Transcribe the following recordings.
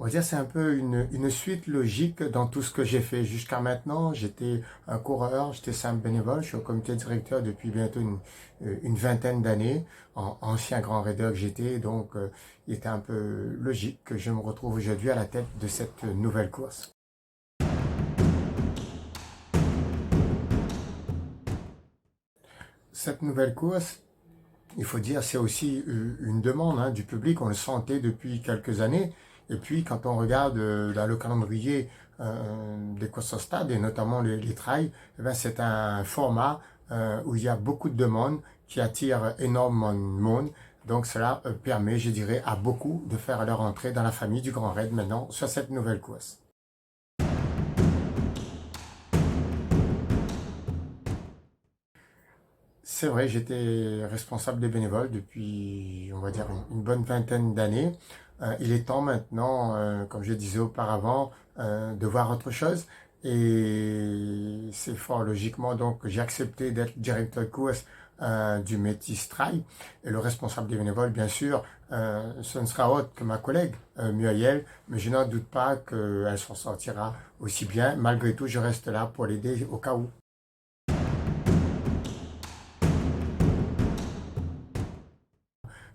On va dire c'est un peu une suite logique dans tout ce que j'ai fait. Jusqu'à maintenant, j'étais un coureur, j'étais simple bénévole, je suis au comité directeur depuis bientôt une vingtaine d'années, ancien grand raider que j'étais, donc il était un peu logique que je me retrouve aujourd'hui à la tête de cette nouvelle course. Cette nouvelle course, il faut dire, c'est aussi une demande du public. On le sentait depuis quelques années. Et puis, quand on regarde dans le calendrier des courses au stade, et notamment les trails, eh ben, c'est un format où il y a beaucoup de demandes qui attire énormément de monde. Donc, cela permet, je dirais, à beaucoup de faire leur entrée dans la famille du Grand Raid maintenant sur cette nouvelle course. C'est vrai, j'étais responsable des bénévoles depuis, on va dire, une bonne vingtaine d'années. Il est temps maintenant, comme je disais auparavant, de voir autre chose. Et c'est fort logiquement, donc j'ai accepté d'être directeur de course du Métis Trail. Et le responsable des bénévoles, bien sûr, ce ne sera autre que ma collègue, Muriel, mais je n'en doute pas qu'elle s'en sortira aussi bien. Malgré tout, je reste là pour l'aider au cas où.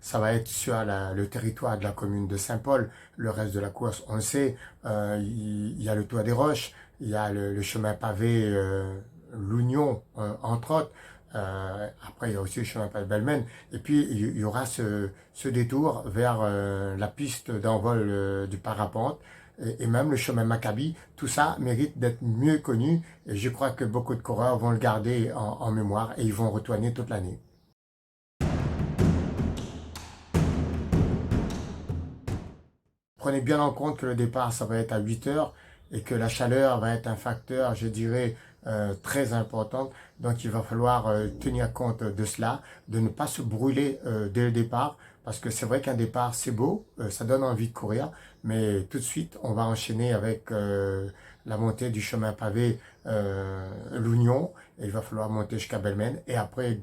Ça va être sur le territoire de la commune de Saint-Paul. Le reste de la course, on le sait, il y a le Toit des Roches, il y a le chemin pavé Lougnon, entre autres. Après, il y a aussi le chemin pavé Belmen. Et puis, il y aura ce détour vers la piste d'envol du parapente et même le chemin Maccabi. Tout ça mérite d'être mieux connu et je crois que beaucoup de coureurs vont le garder en mémoire et ils vont retourner toute l'année. Prenez bien en compte que le départ, ça va être à 8 heures et que la chaleur va être un facteur, je dirais, très important. Donc, il va falloir tenir compte de cela, de ne pas se brûler dès le départ, parce que c'est vrai qu'un départ, c'est beau, ça donne envie de courir, mais tout de suite, on va enchaîner avec la montée du chemin pavé Lougnon, et il va falloir monter jusqu'à Belmen, et après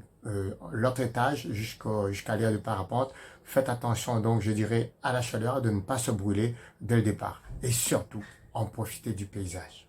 l'autre étage jusqu'à l'aire de parapente. Faites attention donc, je dirais, à la chaleur, de ne pas se brûler dès le départ. Et surtout, en profiter du paysage.